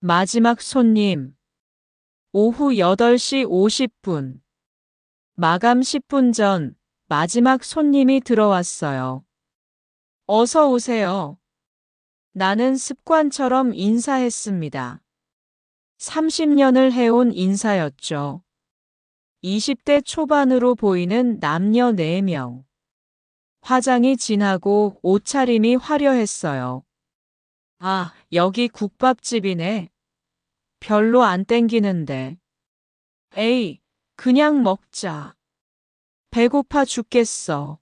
마지막 손님. 오후 8시 50분. 마감 10분 전 마지막 손님이 들어왔어요. 어서 오세요. 나는 습관처럼 인사했습니다. 30년을 해온 인사였죠. 20대 초반으로 보이는 남녀 4명. 화장이 진하고 옷차림이 화려했어요. 아, 여기 국밥집이네. 별로 안 땡기는데. 에이, 그냥 먹자. 배고파 죽겠어.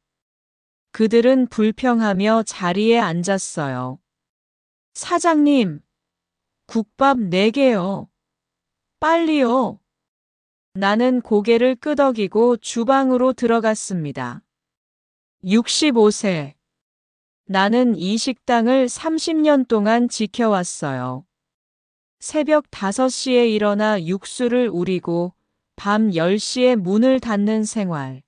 그들은 불평하며 자리에 앉았어요. 사장님, 국밥 4개요. 빨리요. 나는 고개를 끄덕이고 주방으로 들어갔습니다. 65세. 나는 이 식당을 30년 동안 지켜왔어요. 새벽 5시에 일어나 육수를 우리고 밤 10시에 문을 닫는 생활.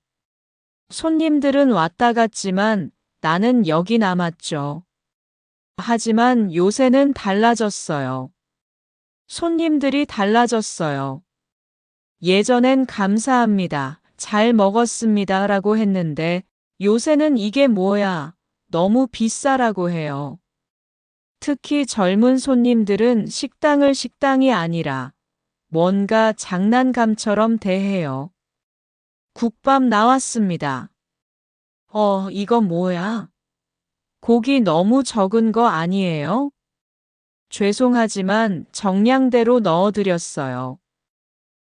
손님들은 왔다 갔지만 나는 여기 남았죠. 하지만 요새는 달라졌어요. 손님들이 달라졌어요. 예전엔 감사합니다. 잘 먹었습니다. 라고 했는데 요새는 이게 뭐야? 너무 비싸라고 해요. 특히 젊은 손님들은 식당을 식당이 아니라 뭔가 장난감처럼 대해요. 국밥 나왔습니다. 이거 뭐야? 고기 너무 적은 거 아니에요? 죄송하지만 정량대로 넣어드렸어요.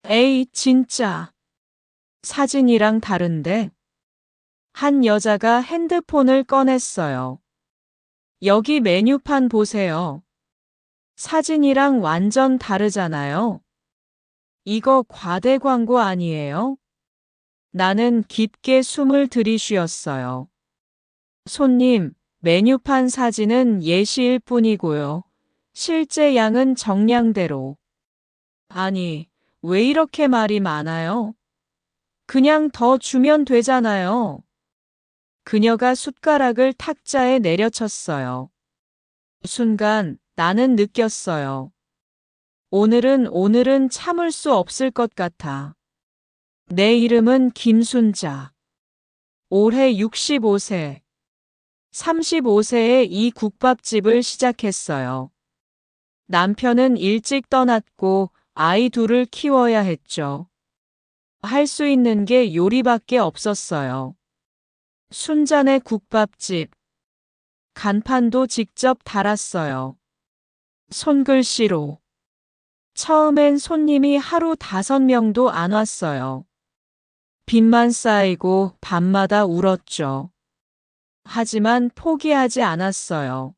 에이, 진짜. 사진이랑 다른데? 한 여자가 핸드폰을 꺼냈어요. 여기 메뉴판 보세요. 사진이랑 완전 다르잖아요. 이거 과대 광고 아니에요? 나는 깊게 숨을 들이쉬었어요. 손님, 메뉴판 사진은 예시일 뿐이고요. 실제 양은 정량대로. 아니, 왜 이렇게 말이 많아요? 그냥 더 주면 되잖아요. 그녀가 숟가락을 탁자에 내려쳤어요. 순간 나는 느꼈어요. 오늘은 참을 수 없을 것 같아. 내 이름은 김순자. 올해 65세. 35세에 이 국밥집을 시작했어요. 남편은 일찍 떠났고 아이 둘을 키워야 했죠. 할 수 있는 게 요리밖에 없었어요. 순잔의 국밥집. 간판도 직접 달았어요. 손글씨로. 처음엔 손님이 하루 5명도 안 왔어요. 빚만 쌓이고 밤마다 울었죠. 하지만 포기하지 않았어요.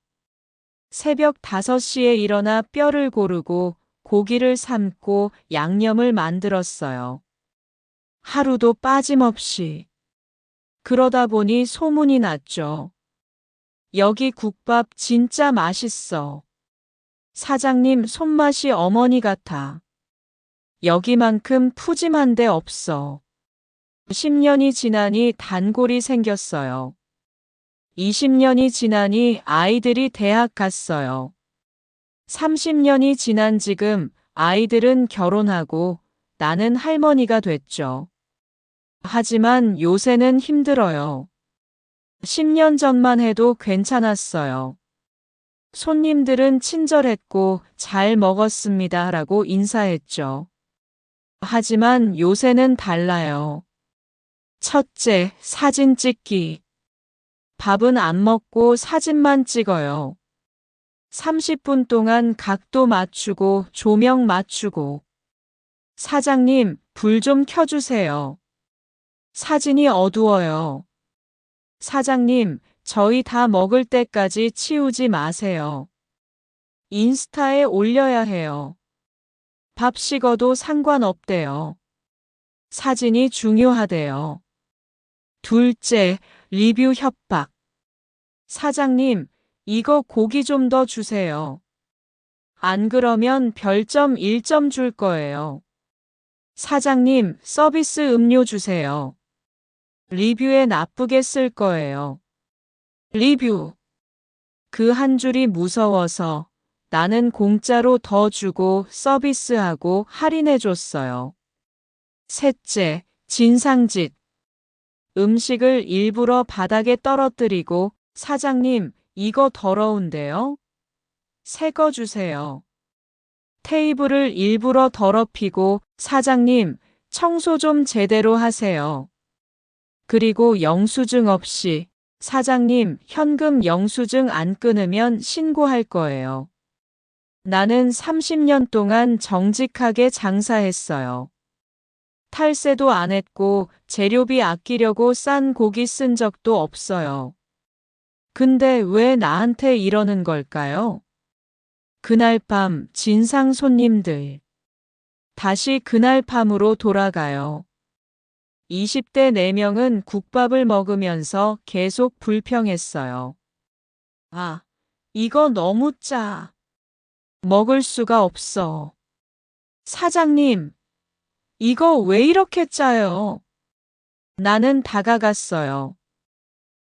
새벽 5시에 일어나 뼈를 고르고 고기를 삶고 양념을 만들었어요. 하루도 빠짐없이. 그러다 보니 소문이 났죠. 여기 국밥 진짜 맛있어. 사장님 손맛이 어머니 같아. 여기만큼 푸짐한 데 없어. 10년이 지나니 단골이 생겼어요. 20년이 지나니 아이들이 대학 갔어요. 30년이 지난 지금 아이들은 결혼하고 나는 할머니가 됐죠. 하지만 요새는 힘들어요. 10년 전만 해도 괜찮았어요. 손님들은 친절했고 잘 먹었습니다 라고 인사했죠. 하지만 요새는 달라요. 첫째, 사진 찍기. 밥은 안 먹고 사진만 찍어요. 30분 동안 각도 맞추고 조명 맞추고. 사장님, 불 좀 켜주세요. 사진이 어두워요. 사장님, 저희 다 먹을 때까지 치우지 마세요. 인스타에 올려야 해요. 밥 식어도 상관없대요. 사진이 중요하대요. 둘째, 리뷰 협박. 사장님, 이거 고기 좀 더 주세요. 안 그러면 별점 1점 줄 거예요. 사장님, 서비스 음료 주세요. 리뷰에 나쁘게 쓸 거예요. 리뷰. 그 한 줄이 무서워서 나는 공짜로 더 주고 서비스하고 할인해줬어요. 셋째, 진상짓. 음식을 일부러 바닥에 떨어뜨리고 사장님, 이거 더러운데요? 새 거 주세요. 테이블을 일부러 더럽히고 사장님, 청소 좀 제대로 하세요. 그리고 영수증 없이 사장님, 현금 영수증 안 끊으면 신고할 거예요. 나는 30년 동안 정직하게 장사했어요. 탈세도 안 했고 재료비 아끼려고 싼 고기 쓴 적도 없어요. 근데 왜 나한테 이러는 걸까요? 그날 밤 진상 손님들. 다시 그날 밤으로 돌아가요. 20대 4명은 국밥을 먹으면서 계속 불평했어요. 아, 이거 너무 짜. 먹을 수가 없어. 사장님, 이거 왜 이렇게 짜요? 나는 다가갔어요.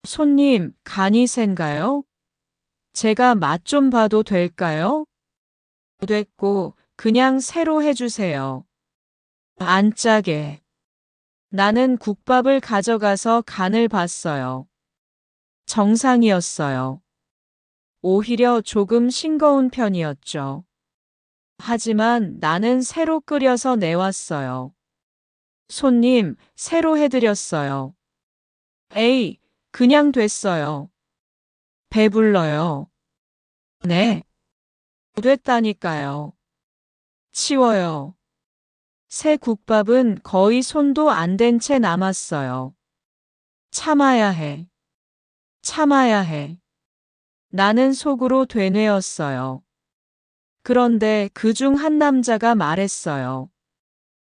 손님, 간이 센가요? 제가 맛 좀 봐도 될까요? 됐고, 그냥 새로 해주세요. 안 짜게. 나는 국밥을 가져가서 간을 봤어요. 정상이었어요. 오히려 조금 싱거운 편이었죠. 하지만 나는 새로 끓여서 내왔어요. 손님, 새로 해드렸어요. 에이, 그냥 됐어요. 배불러요. 네. 됐다니까요. 치워요. 새 국밥은 거의 손도 안 댄 채 남았어요. 참아야 해. 참아야 해. 나는 속으로 되뇌었어요. 그런데 그중 한 남자가 말했어요.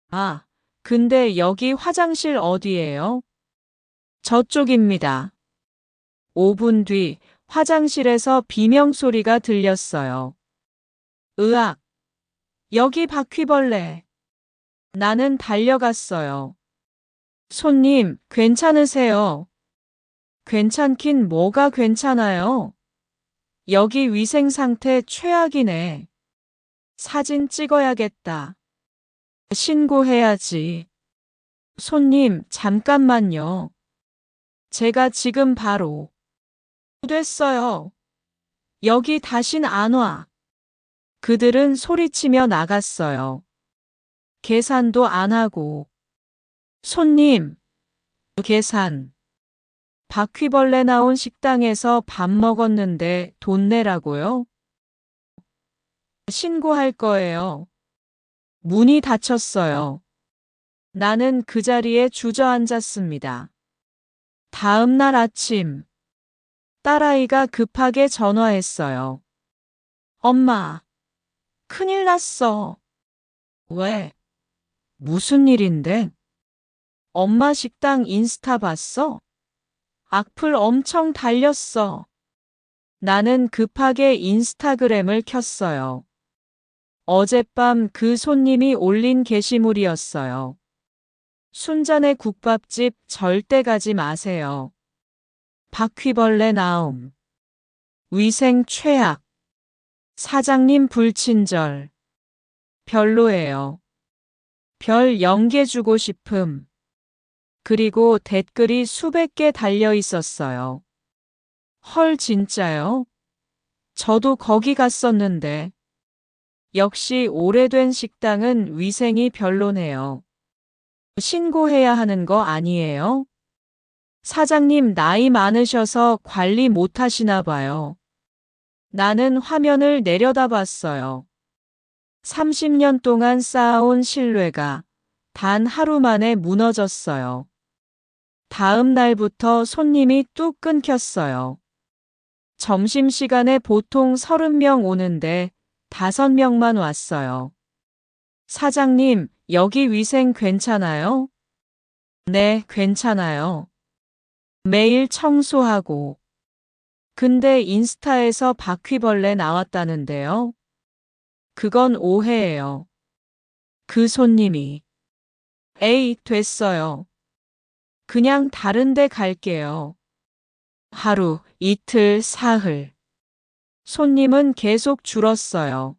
아, 근데 여기 화장실 어디예요? 저쪽입니다. 5분 뒤 화장실에서 비명소리가 들렸어요. 으악! 여기 바퀴벌레. 나는 달려갔어요. 손님, 괜찮으세요? 괜찮긴 뭐가 괜찮아요? 여기 위생 상태 최악이네. 사진 찍어야겠다. 신고해야지. 손님, 잠깐만요. 제가 지금 바로. 됐어요. 여기 다신 안 와. 그들은 소리치며 나갔어요. 계산도 안 하고. 손님, 계산. 바퀴벌레 나온 식당에서 밥 먹었는데 돈 내라고요? 신고할 거예요. 문이 닫혔어요. 나는 그 자리에 주저앉았습니다. 다음 날 아침, 딸아이가 급하게 전화했어요. 엄마, 큰일 났어. 왜? 무슨 일인데? 엄마 식당 인스타 봤어? 악플 엄청 달렸어. 나는 급하게 인스타그램을 켰어요. 어젯밤 그 손님이 올린 게시물이었어요. 순잔의 국밥집 절대 가지 마세요. 바퀴벌레 나옴. 위생 최악. 사장님 불친절. 별로예요. 별 0개 주고 싶음. 그리고 댓글이 수백 개 달려 있었어요. 헐, 진짜요? 저도 거기 갔었는데. 역시 오래된 식당은 위생이 별로네요. 신고해야 하는 거 아니에요? 사장님 나이 많으셔서 관리 못 하시나 봐요. 나는 화면을 내려다봤어요. 30년 동안 쌓아온 신뢰가 단 하루 만에 무너졌어요. 다음 날부터 손님이 뚝 끊겼어요. 점심시간에 보통 30명 오는데 5명만 왔어요. 사장님, 여기 위생 괜찮아요? 네, 괜찮아요. 매일 청소하고. 근데 인스타에서 바퀴벌레 나왔다는데요. 그건 오해예요. 그 손님이. 에이, 됐어요. 그냥 다른 데 갈게요. 하루, 이틀, 사흘. 손님은 계속 줄었어요.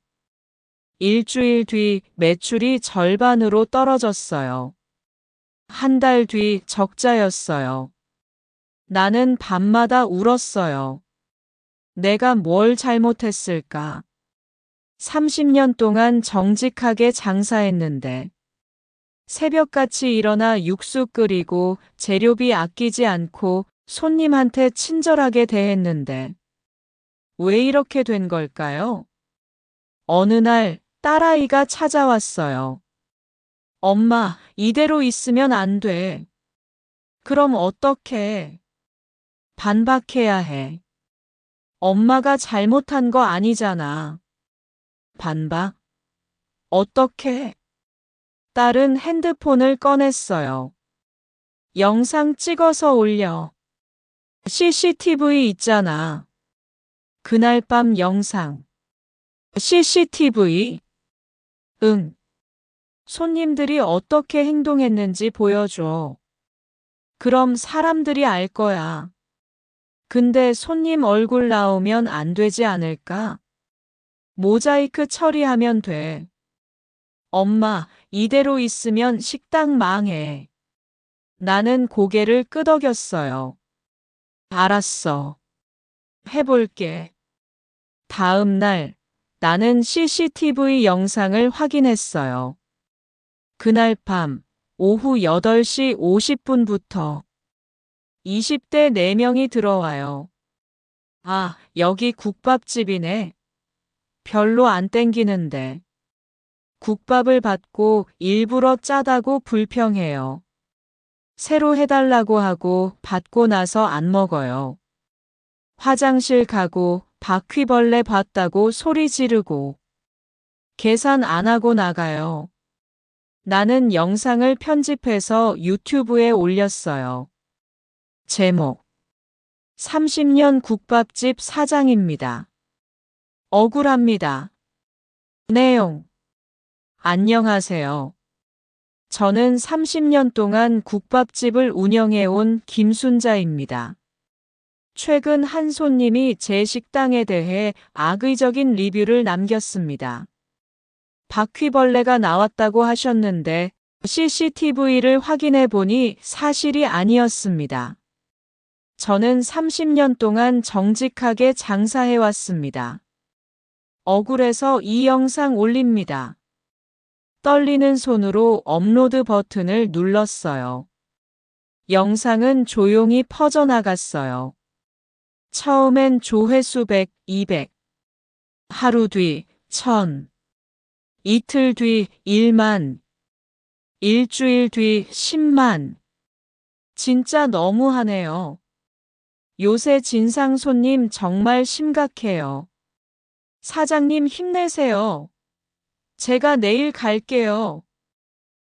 일주일 뒤 매출이 절반으로 떨어졌어요. 한 달 뒤 적자였어요. 나는 밤마다 울었어요. 내가 뭘 잘못했을까? 30년 동안 정직하게 장사했는데, 새벽같이 일어나 육수 끓이고 재료비 아끼지 않고 손님한테 친절하게 대했는데, 왜 이렇게 된 걸까요? 어느 날 딸아이가 찾아왔어요. 엄마, 이대로 있으면 안 돼. 그럼 어떡해? 반박해야 해. 엄마가 잘못한 거 아니잖아. 반박? 어떻게? 딸은 핸드폰을 꺼냈어요. 영상 찍어서 올려. CCTV 있잖아. 그날 밤 영상. CCTV? 응. 손님들이 어떻게 행동했는지 보여줘. 그럼 사람들이 알 거야. 근데 손님 얼굴 나오면 안 되지 않을까? 모자이크 처리하면 돼. 엄마, 이대로 있으면 식당 망해. 나는 고개를 끄덕였어요. 알았어. 해볼게. 다음 날, 나는 CCTV 영상을 확인했어요. 그날 밤, 오후 8시 50분부터 20대 4명이 들어와요. 아, 여기 국밥집이네. 별로 안 땡기는데. 국밥을 받고 일부러 짜다고 불평해요. 새로 해달라고 하고 받고 나서 안 먹어요. 화장실 가고 바퀴벌레 봤다고 소리 지르고 계산 안 하고 나가요. 나는 영상을 편집해서 유튜브에 올렸어요. 제목 30년 국밥집 사장입니다. 억울합니다. 내용 안녕하세요. 저는 30년 동안 국밥집을 운영해온 김순자입니다. 최근 한 손님이 제 식당에 대해 악의적인 리뷰를 남겼습니다. 바퀴벌레가 나왔다고 하셨는데 CCTV를 확인해 보니 사실이 아니었습니다. 저는 30년 동안 정직하게 장사해왔습니다. 억울해서 이 영상 올립니다. 떨리는 손으로 업로드 버튼을 눌렀어요. 영상은 조용히 퍼져나갔어요. 처음엔 조회수 100, 200. 하루 뒤 1000. 이틀 뒤 1만. 일주일 뒤 10만. 진짜 너무하네요. 요새 진상 손님 정말 심각해요. 사장님 힘내세요. 제가 내일 갈게요.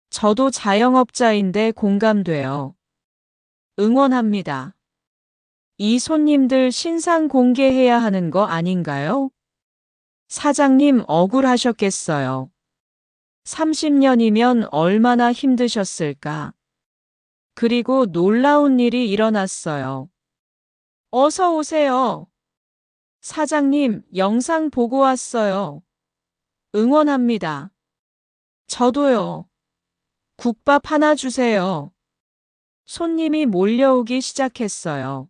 저도 자영업자인데 공감돼요. 응원합니다. 이 손님들 신상 공개해야 하는 거 아닌가요? 사장님 억울하셨겠어요. 30년이면 얼마나 힘드셨을까? 그리고 놀라운 일이 일어났어요. 어서 오세요. 사장님, 영상 보고 왔어요. 응원합니다. 저도요. 국밥 하나 주세요. 손님이 몰려오기 시작했어요.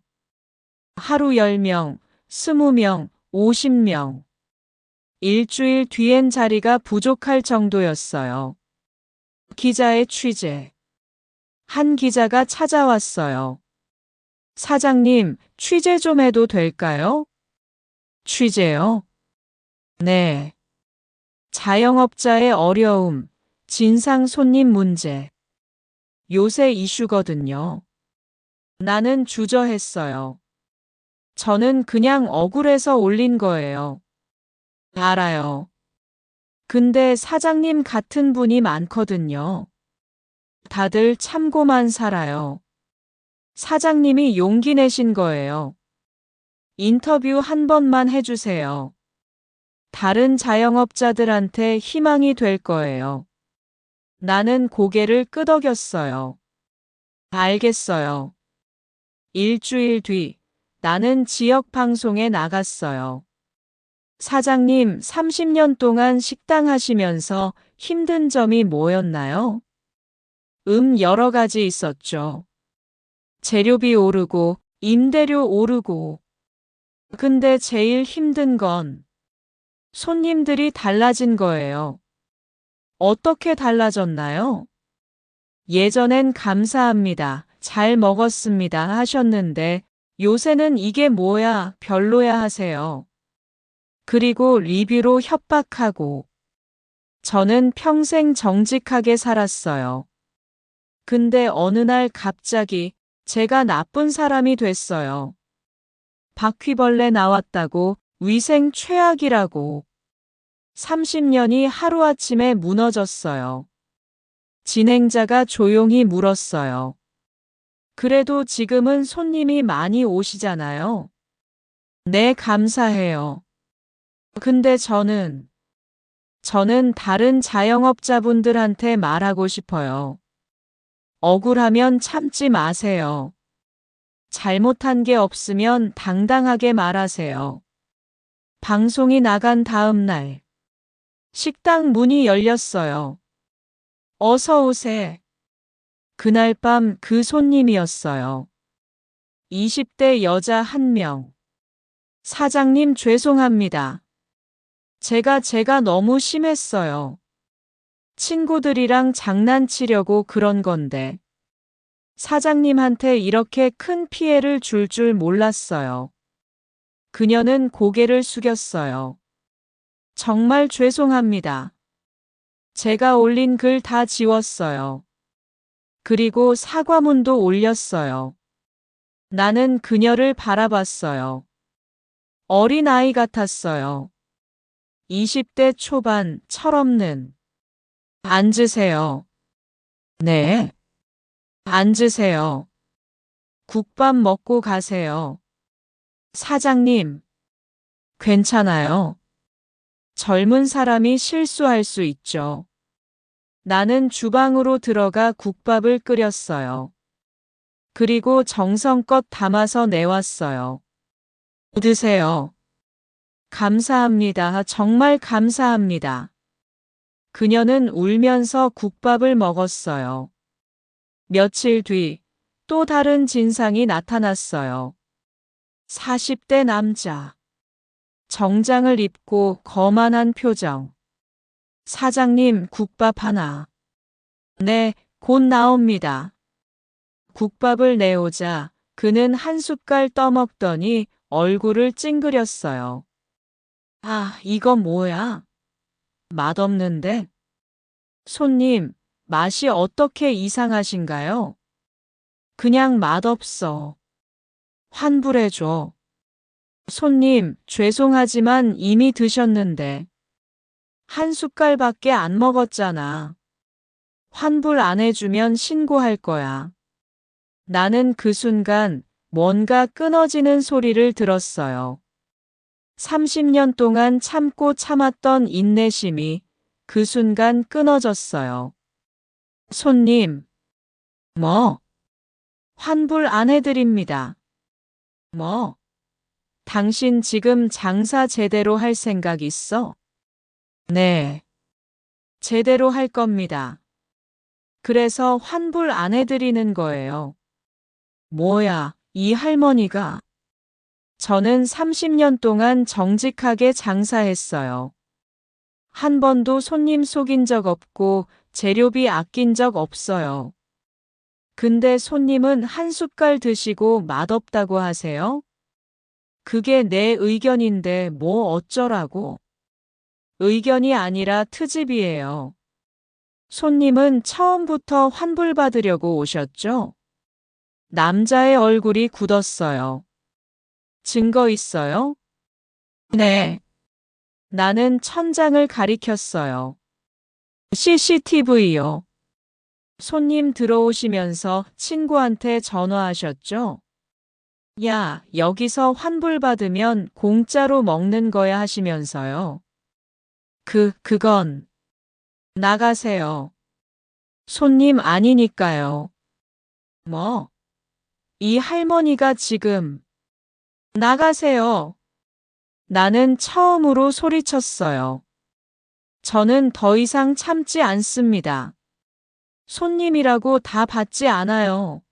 하루 10명, 20명, 50명. 일주일 뒤엔 자리가 부족할 정도였어요. 기자의 취재. 한 기자가 찾아왔어요. 사장님, 취재 좀 해도 될까요? 취재요? 네. 자영업자의 어려움, 진상 손님 문제. 요새 이슈거든요. 나는 주저했어요. 저는 그냥 억울해서 올린 거예요. 알아요. 근데 사장님 같은 분이 많거든요. 다들 참고만 살아요. 사장님이 용기 내신 거예요. 인터뷰 한 번만 해주세요. 다른 자영업자들한테 희망이 될 거예요. 나는 고개를 끄덕였어요. 알겠어요. 일주일 뒤, 나는 지역 방송에 나갔어요. 사장님, 30년 동안 식당 하시면서 힘든 점이 뭐였나요? 여러 가지 있었죠. 재료비 오르고, 임대료 오르고. 근데 제일 힘든 건 손님들이 달라진 거예요. 어떻게 달라졌나요? 예전엔 감사합니다, 잘 먹었습니다 하셨는데 요새는 이게 뭐야, 별로야 하세요. 그리고 리뷰로 협박하고. 저는 평생 정직하게 살았어요. 근데 어느 날 갑자기 제가 나쁜 사람이 됐어요. 바퀴벌레 나왔다고, 위생 최악이라고. 30년이 하루아침에 무너졌어요. 진행자가 조용히 물었어요. 그래도 지금은 손님이 많이 오시잖아요. 네, 감사해요. 근데 저는 다른 자영업자분들한테 말하고 싶어요. 억울하면 참지 마세요. 잘못한 게 없으면 당당하게 말하세요. 방송이 나간 다음 날, 식당 문이 열렸어요. 어서 오세. 그날 밤 그 손님이었어요. 20대 여자 한 명. 사장님, 죄송합니다. 제가 너무 심했어요. 친구들이랑 장난치려고 그런 건데. 사장님한테 이렇게 큰 피해를 줄 몰랐어요. 그녀는 고개를 숙였어요. 정말 죄송합니다. 제가 올린 글 다 지웠어요. 그리고 사과문도 올렸어요. 나는 그녀를 바라봤어요. 어린아이 같았어요. 20대 초반, 철없는. 앉으세요. 네. 앉으세요. 국밥 먹고 가세요. 사장님, 괜찮아요. 젊은 사람이 실수할 수 있죠. 나는 주방으로 들어가 국밥을 끓였어요. 그리고 정성껏 담아서 내왔어요. 드세요. 감사합니다. 정말 감사합니다. 그녀는 울면서 국밥을 먹었어요. 며칠 뒤 또 다른 진상이 나타났어요. 40대 남자. 정장을 입고 거만한 표정. 사장님, 국밥 하나. 네, 곧 나옵니다. 국밥을 내오자 그는 한 숟갈 떠먹더니 얼굴을 찡그렸어요. 아, 이거 뭐야? 맛없는데? 손님, 맛이 어떻게 이상하신가요? 그냥 맛없어. 환불해줘. 손님, 죄송하지만 이미 드셨는데. 한 숟갈밖에 안 먹었잖아. 환불 안 해주면 신고할 거야. 나는 그 순간 뭔가 끊어지는 소리를 들었어요. 30년 동안 참고 참았던 인내심이 그 순간 끊어졌어요. 손님, 뭐? 환불 안 해드립니다. 뭐? 당신 지금 장사 제대로 할 생각 있어? 네. 제대로 할 겁니다. 그래서 환불 안 해드리는 거예요. 뭐야, 이 할머니가. 저는 30년 동안 정직하게 장사했어요. 한 번도 손님 속인 적 없고 재료비 아낀 적 없어요. 근데 손님은 한 숟갈 드시고 맛없다고 하세요? 그게 내 의견인데 뭐 어쩌라고? 의견이 아니라 트집이에요. 손님은 처음부터 환불받으려고 오셨죠? 남자의 얼굴이 굳었어요. 증거 있어요? 네. 나는 천장을 가리켰어요. CCTV요. 손님 들어오시면서 친구한테 전화하셨죠? 야, 여기서 환불받으면 공짜로 먹는 거야 하시면서요. 그건 나가세요. 손님 아니니까요. 뭐? 이 할머니가 지금 나가세요. 나는 처음으로 소리쳤어요. 저는 더 이상 참지 않습니다. 손님이라고 다 받지 않아요.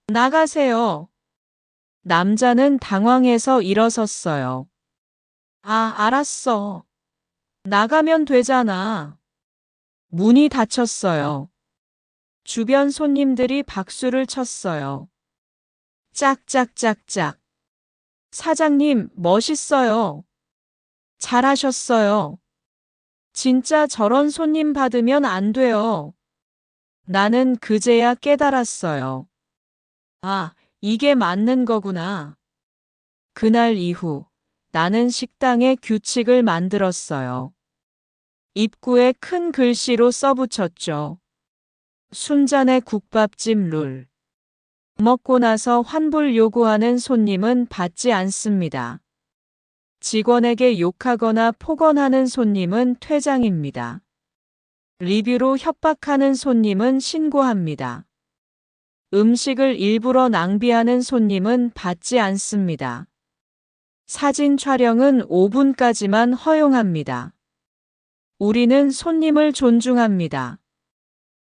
나가세요. 남자는 당황해서 일어섰어요. 아, 알았어. 나가면 되잖아. 문이 닫혔어요. 주변 손님들이 박수를 쳤어요. 짝짝짝짝. 사장님, 멋있어요. 잘하셨어요. 진짜 저런 손님 받으면 안 돼요. 나는 그제야 깨달았어요. 아, 이게 맞는 거구나. 그날 이후 나는 식당에 규칙을 만들었어요. 입구에 큰 글씨로 써붙였죠. 순잔의 국밥집 룰. 먹고 나서 환불 요구하는 손님은 받지 않습니다. 직원에게 욕하거나 폭언하는 손님은 퇴장입니다. 리뷰로 협박하는 손님은 신고합니다. 음식을 일부러 낭비하는 손님은 받지 않습니다. 사진 촬영은 5분까지만 허용합니다. 우리는 손님을 존중합니다.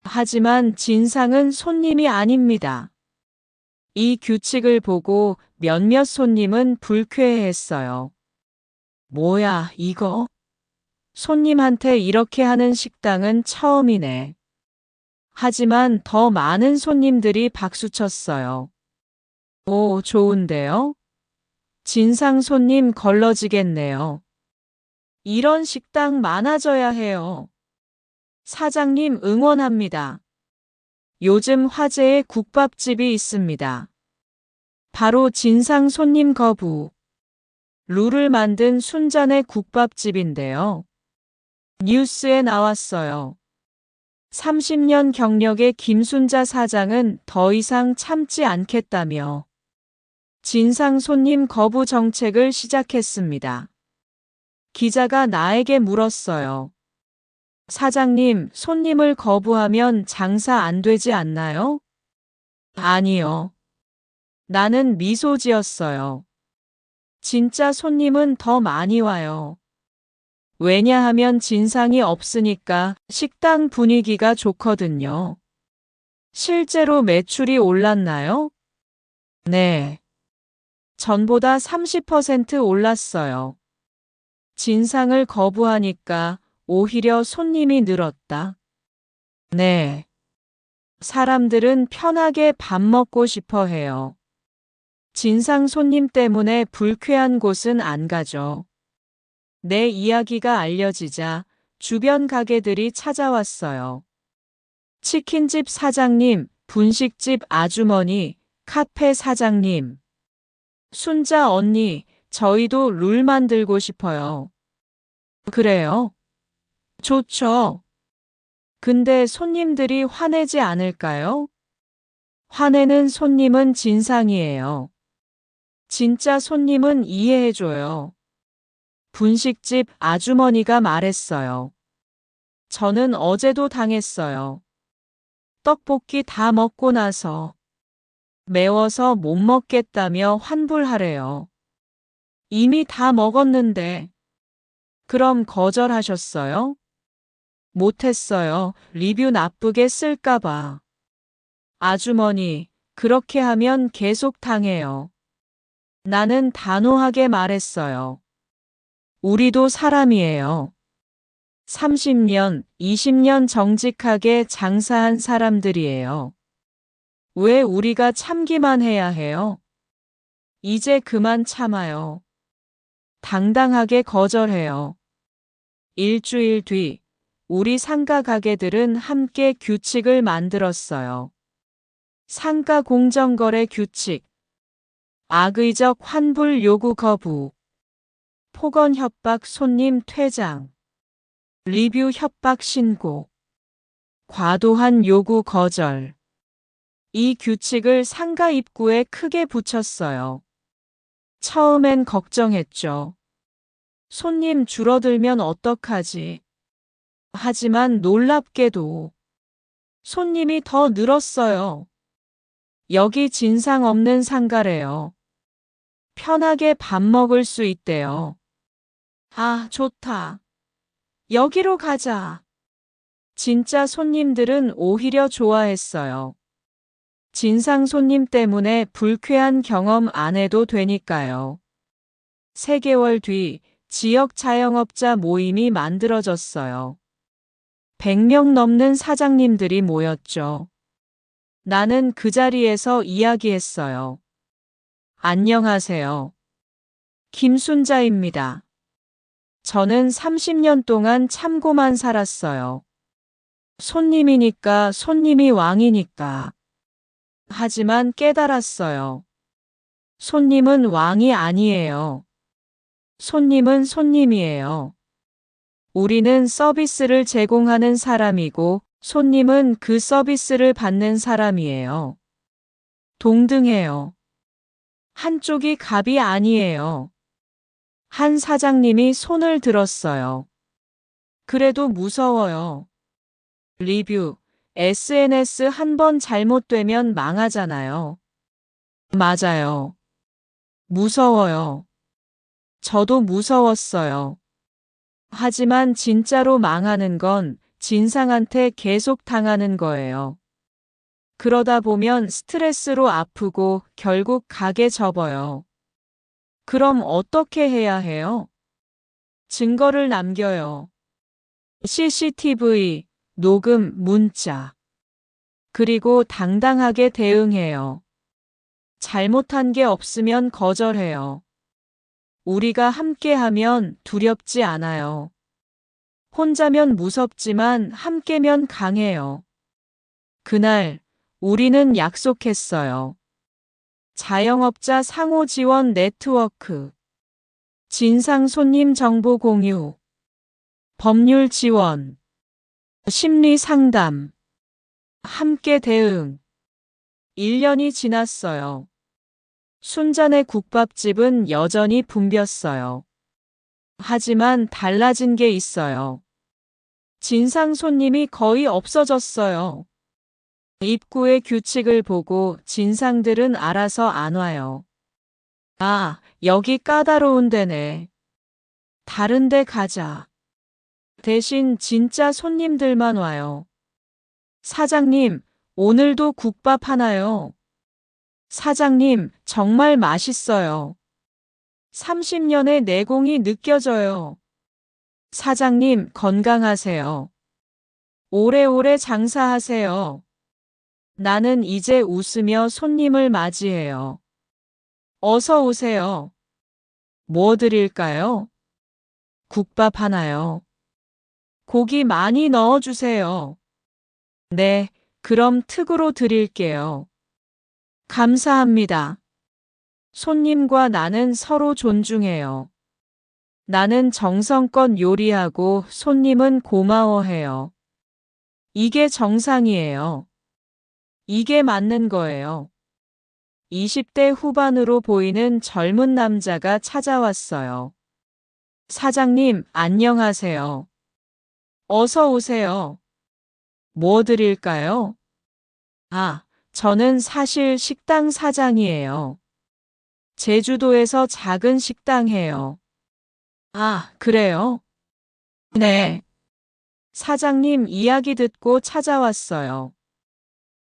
하지만 진상은 손님이 아닙니다. 이 규칙을 보고 몇몇 손님은 불쾌해했어요. 뭐야, 이거? 손님한테 이렇게 하는 식당은 처음이네. 하지만 더 많은 손님들이 박수쳤어요. 오, 좋은데요? 진상 손님 걸러지겠네요. 이런 식당 많아져야 해요. 사장님 응원합니다. 요즘 화제의 국밥집이 있습니다. 바로 진상 손님 거부. 룰을 만든 순잔의 국밥집인데요. 뉴스에 나왔어요. 30년 경력의 김순자 사장은 더 이상 참지 않겠다며 진상 손님 거부 정책을 시작했습니다. 기자가 나에게 물었어요. 사장님, 손님을 거부하면 장사 안 되지 않나요? 아니요. 나는 미소 지었어요. 진짜 손님은 더 많이 와요. 왜냐하면 진상이 없으니까 식당 분위기가 좋거든요. 실제로 매출이 올랐나요? 네. 전보다 30% 올랐어요. 진상을 거부하니까 오히려 손님이 늘었다. 네. 사람들은 편하게 밥 먹고 싶어 해요. 진상 손님 때문에 불쾌한 곳은 안 가죠. 내 이야기가 알려지자 주변 가게들이 찾아왔어요. 치킨집 사장님, 분식집 아주머니, 카페 사장님. 순자 언니, 저희도 룰 만들고 싶어요. 그래요? 좋죠. 근데 손님들이 화내지 않을까요? 화내는 손님은 진상이에요. 진짜 손님은 이해해줘요. 분식집 아주머니가 말했어요. 저는 어제도 당했어요. 떡볶이 다 먹고 나서 매워서 못 먹겠다며 환불하래요. 이미 다 먹었는데. 그럼 거절하셨어요? 못했어요. 리뷰 나쁘게 쓸까봐. 아주머니, 그렇게 하면 계속 당해요. 나는 단호하게 말했어요. 우리도 사람이에요. 30년, 20년 정직하게 장사한 사람들이에요. 왜 우리가 참기만 해야 해요? 이제 그만 참아요. 당당하게 거절해요. 일주일 뒤, 우리 상가 가게들은 함께 규칙을 만들었어요. 상가 공정거래 규칙, 악의적 환불 요구 거부, 폭언 협박 손님 퇴장, 리뷰 협박 신고, 과도한 요구 거절. 이 규칙을 상가 입구에 크게 붙였어요. 처음엔 걱정했죠. 손님 줄어들면 어떡하지? 하지만 놀랍게도 손님이 더 늘었어요. 여기 진상 없는 상가래요. 편하게 밥 먹을 수 있대요. 아, 좋다. 여기로 가자. 진짜 손님들은 오히려 좋아했어요. 진상 손님 때문에 불쾌한 경험 안 해도 되니까요. 3개월 뒤 지역 자영업자 모임이 만들어졌어요. 100명 넘는 사장님들이 모였죠. 나는 그 자리에서 이야기했어요. 안녕하세요. 김순자입니다. 저는 30년 동안 참고만 살았어요. 손님이니까 손님이 왕이니까. 하지만 깨달았어요. 손님은 왕이 아니에요. 손님은 손님이에요. 우리는 서비스를 제공하는 사람이고 손님은 그 서비스를 받는 사람이에요. 동등해요. 한쪽이 갑이 아니에요. 한 사장님이 손을 들었어요. 그래도 무서워요. 리뷰, SNS 한 번 잘못되면 망하잖아요. 맞아요. 무서워요. 저도 무서웠어요. 하지만 진짜로 망하는 건 진상한테 계속 당하는 거예요. 그러다 보면 스트레스로 아프고 결국 가게 접어요. 그럼 어떻게 해야 해요? 증거를 남겨요. CCTV, 녹음, 문자. 그리고 당당하게 대응해요. 잘못한 게 없으면 거절해요. 우리가 함께하면 두렵지 않아요. 혼자면 무섭지만 함께면 강해요. 그날 우리는 약속했어요. 자영업자 상호 지원 네트워크, 진상 손님 정보 공유, 법률 지원, 심리 상담, 함께 대응. 1년이 지났어요. 순잔의 국밥집은 여전히 붐볐어요. 하지만 달라진 게 있어요. 진상 손님이 거의 없어졌어요. 입구의 규칙을 보고 진상들은 알아서 안 와요. 아, 여기 까다로운 데네. 다른 데 가자. 대신 진짜 손님들만 와요. 사장님, 오늘도 국밥 하나요? 사장님, 정말 맛있어요. 30년의 내공이 느껴져요. 사장님, 건강하세요. 오래오래 장사하세요. 나는 이제 웃으며 손님을 맞이해요. 어서 오세요. 뭐 드릴까요? 국밥 하나요. 고기 많이 넣어주세요. 네, 그럼 특으로 드릴게요. 감사합니다. 손님과 나는 서로 존중해요. 나는 정성껏 요리하고 손님은 고마워해요. 이게 정상이에요. 이게 맞는 거예요. 20대 후반으로 보이는 젊은 남자가 찾아왔어요. 사장님, 안녕하세요. 어서 오세요. 뭐 드릴까요? 아, 저는 사실 식당 사장이에요. 제주도에서 작은 식당 해요. 아, 그래요? 네. 사장님 이야기 듣고 찾아왔어요.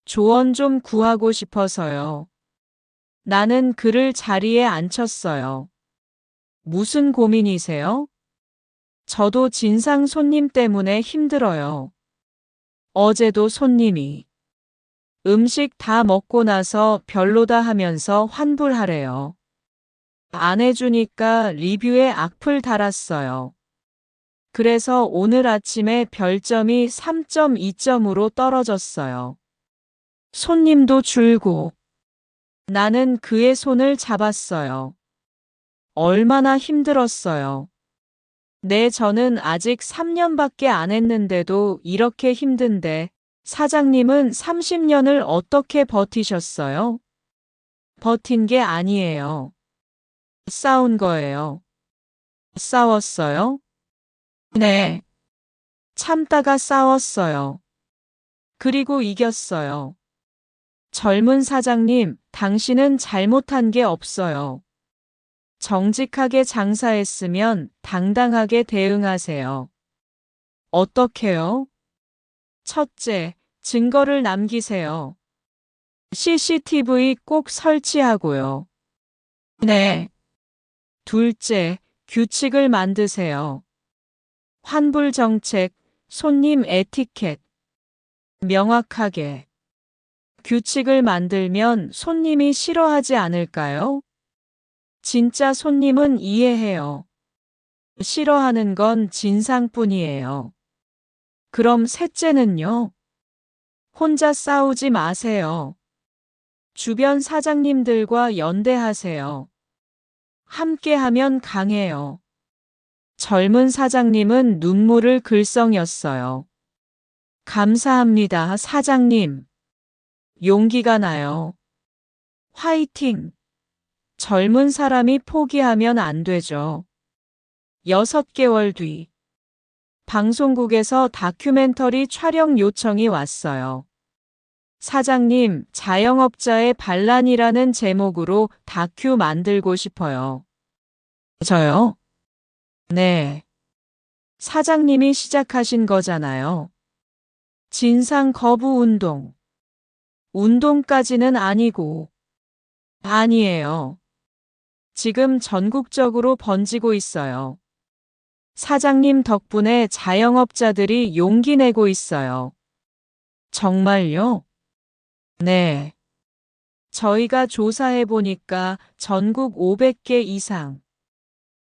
조언 좀 구하고 싶어서요. 나는 그를 자리에 앉혔어요. 무슨 고민이세요? 저도 진상 손님 때문에 힘들어요. 어제도 손님이 음식 다 먹고 나서 별로다 하면서 환불하래요. 안 해주니까 리뷰에 악플 달았어요. 그래서 오늘 아침에 별점이 3.2점으로 떨어졌어요. 손님도 줄고. 나는 그의 손을 잡았어요. 얼마나 힘들었어요. 네, 저는 아직 3년밖에 안 했는데도 이렇게 힘든데 사장님은 30년을 어떻게 버티셨어요? 버틴 게 아니에요. 싸운 거예요. 싸웠어요? 네. 참다가 싸웠어요. 그리고 이겼어요. 젊은 사장님, 당신은 잘못한 게 없어요. 정직하게 장사했으면 당당하게 대응하세요. 어떻게요? 첫째, 증거를 남기세요. CCTV 꼭 설치하고요. 네. 둘째, 규칙을 만드세요. 환불 정책, 손님 에티켓. 명확하게. 규칙을 만들면 손님이 싫어하지 않을까요? 진짜 손님은 이해해요. 싫어하는 건 진상뿐이에요. 그럼 셋째는요? 혼자 싸우지 마세요. 주변 사장님들과 연대하세요. 함께하면 강해요. 젊은 사장님은 눈물을 글썽였어요. 감사합니다, 사장님. 용기가 나요. 화이팅! 젊은 사람이 포기하면 안 되죠. 6개월 뒤, 방송국에서 다큐멘터리 촬영 요청이 왔어요. 사장님, 자영업자의 반란이라는 제목으로 다큐 만들고 싶어요. 저요? 네. 사장님이 시작하신 거잖아요. 진상 거부 운동. 운동까지는 아니고. 아니에요. 지금 전국적으로 번지고 있어요. 사장님 덕분에 자영업자들이 용기 내고 있어요. 정말요? 네. 저희가 조사해 보니까 전국 500개 이상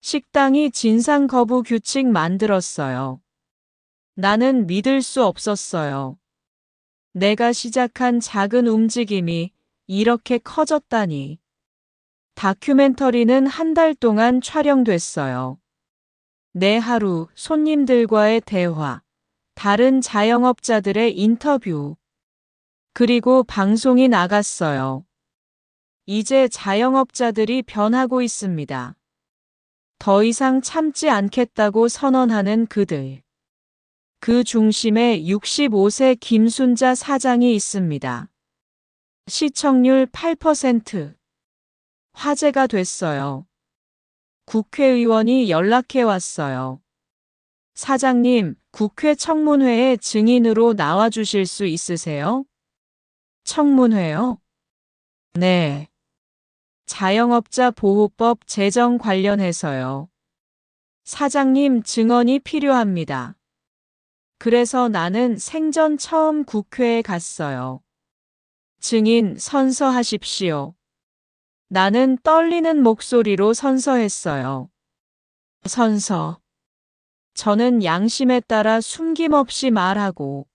식당이 진상 거부 규칙 만들었어요. 나는 믿을 수 없었어요. 내가 시작한 작은 움직임이 이렇게 커졌다니. 다큐멘터리는 한 달 동안 촬영됐어요. 내 하루, 손님들과의 대화, 다른 자영업자들의 인터뷰, 그리고 방송이 나갔어요. 이제 자영업자들이 변하고 있습니다. 더 이상 참지 않겠다고 선언하는 그들. 그 중심에 65세 김순자 사장이 있습니다. 시청률 8%. 화제가 됐어요. 국회의원이 연락해 왔어요. 사장님, 국회 청문회에 증인으로 나와주실 수 있으세요? 청문회요? 네. 자영업자 보호법 제정 관련해서요. 사장님 증언이 필요합니다. 그래서 나는 생전 처음 국회에 갔어요. 증인 선서하십시오. 나는 떨리는 목소리로 선서했어요. 선서. 저는 양심에 따라 숨김없이 말하고,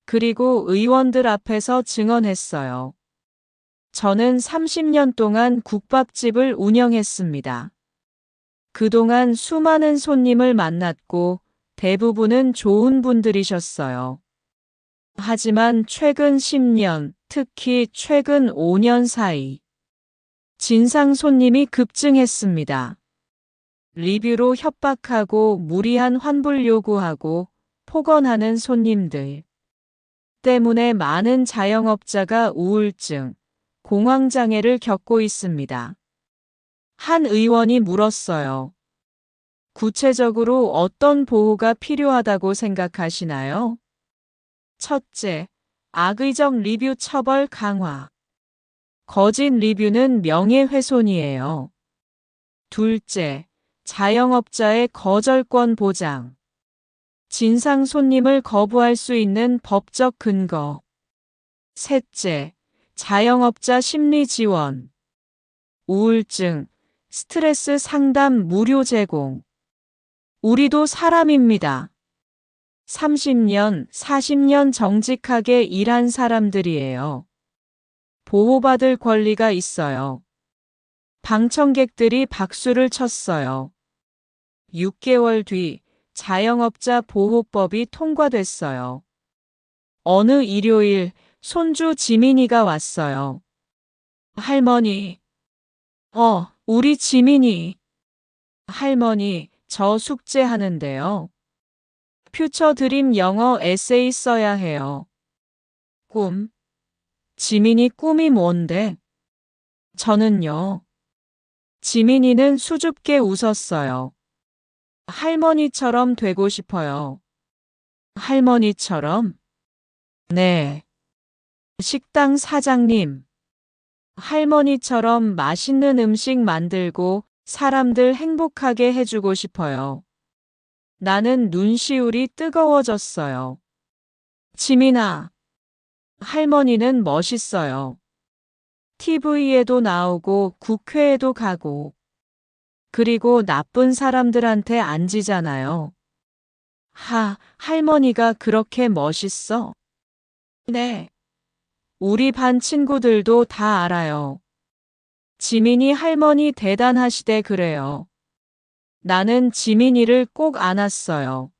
그리고 의원들 앞에서 증언했어요. 저는 30년 동안 국밥집을 운영했습니다. 그동안 수많은 손님을 만났고 대부분은 좋은 분들이셨어요. 하지만 최근 10년, 특히 최근 5년 사이, 진상 손님이 급증했습니다. 리뷰로 협박하고 무리한 환불 요구하고 폭언하는 손님들 때문에 많은 자영업자가 우울증, 공황장애를 겪고 있습니다. 한 의원이 물었어요. 구체적으로 어떤 보호가 필요하다고 생각하시나요? 첫째, 악의적 리뷰 처벌 강화. 거짓 리뷰는 명예훼손이에요. 둘째, 자영업자의 거절권 보장. 진상 손님을 거부할 수 있는 법적 근거. 셋째, 자영업자 심리 지원. 우울증, 스트레스 상담 무료 제공. 우리도 사람입니다. 30년, 40년 정직하게 일한 사람들이에요. 보호받을 권리가 있어요. 방청객들이 박수를 쳤어요. 6개월 뒤 자영업자 보호법이 통과됐어요. 어느 일요일 손주 지민이가 왔어요. 할머니. 우리 지민이. 할머니, 저 숙제하는데요. 퓨처 드림 영어 에세이 써야 해요. 꿈. 지민이 꿈이 뭔데? 저는요. 지민이는 수줍게 웃었어요. 할머니처럼 되고 싶어요. 할머니처럼? 네. 식당 사장님. 할머니처럼 맛있는 음식 만들고 사람들 행복하게 해주고 싶어요. 나는 눈시울이 뜨거워졌어요. 지민아, 할머니는 멋있어요. TV에도 나오고 국회에도 가고, 그리고 나쁜 사람들한테 안 지잖아요. 할머니가 그렇게 멋있어? 네. 우리 반 친구들도 다 알아요. 지민이 할머니 대단하시대 그래요. 나는 지민이를 꼭 안았어요.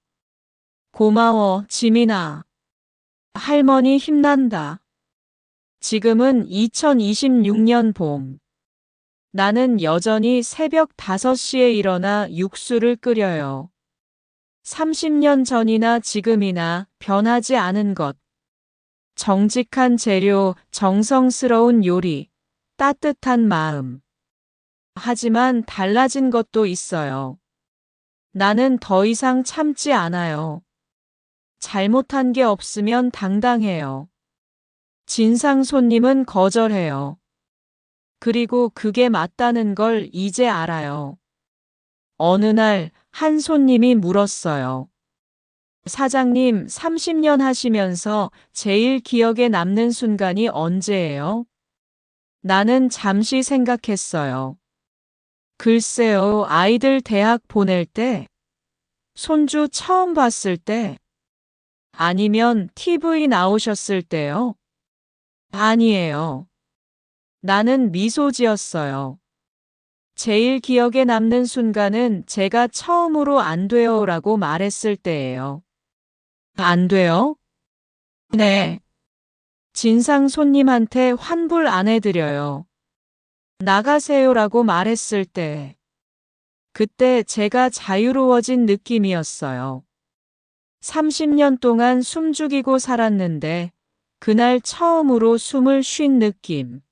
고마워, 지민아. 할머니 힘난다. 지금은 2026년 봄. 나는 여전히 새벽 5시에 일어나 육수를 끓여요. 30년 전이나 지금이나 변하지 않은 것. 정직한 재료, 정성스러운 요리, 따뜻한 마음. 하지만 달라진 것도 있어요. 나는 더 이상 참지 않아요. 잘못한 게 없으면 당당해요. 진상 손님은 거절해요. 그리고 그게 맞다는 걸 이제 알아요. 어느 날 한 손님이 물었어요. 사장님, 30년 하시면서 제일 기억에 남는 순간이 언제예요? 나는 잠시 생각했어요. 글쎄요, 아이들 대학 보낼 때, 손주 처음 봤을 때, 아니면 TV 나오셨을 때요? 아니에요. 나는 미소 지었어요. 제일 기억에 남는 순간은 제가 처음으로 안 돼요라고 말했을 때예요. 안 돼요? 네. 진상 손님한테 환불 안 해드려요. 나가세요라고 말했을 때. 그때 제가 자유로워진 느낌이었어요. 30년 동안 숨죽이고 살았는데 그날 처음으로 숨을 쉰 느낌.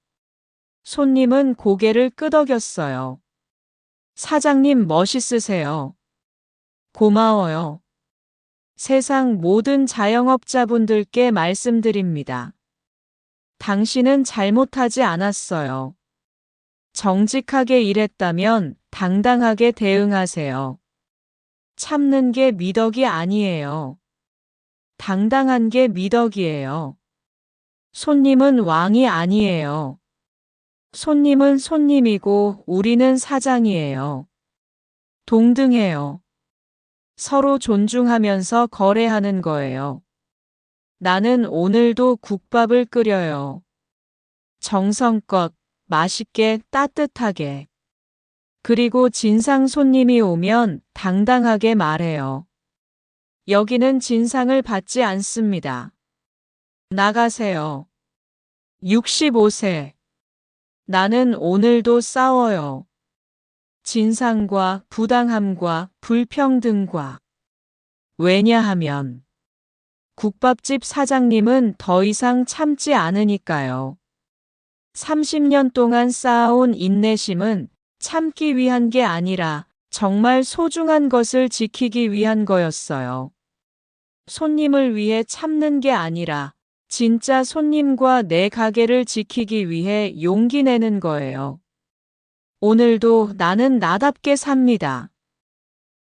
손님은 고개를 끄덕였어요. 사장님 멋있으세요. 고마워요. 세상 모든 자영업자분들께 말씀드립니다. 당신은 잘못하지 않았어요. 정직하게 일했다면 당당하게 대응하세요. 참는 게 미덕이 아니에요. 당당한 게 미덕이에요. 손님은 왕이 아니에요. 손님은 손님이고 우리는 사장이에요. 동등해요. 서로 존중하면서 거래하는 거예요. 나는 오늘도 국밥을 끓여요. 정성껏, 맛있게, 따뜻하게. 그리고 진상 손님이 오면 당당하게 말해요. 여기는 진상을 받지 않습니다. 나가세요. 65세. 나는 오늘도 싸워요. 진상과 부당함과 불평등과. 왜냐하면 국밥집 사장님은 더 이상 참지 않으니까요. 30년 동안 쌓아온 인내심은 참기 위한 게 아니라 정말 소중한 것을 지키기 위한 거였어요. 손님을 위해 참는 게 아니라 진짜 손님과 내 가게를 지키기 위해 용기 내는 거예요. 오늘도 나는 나답게 삽니다.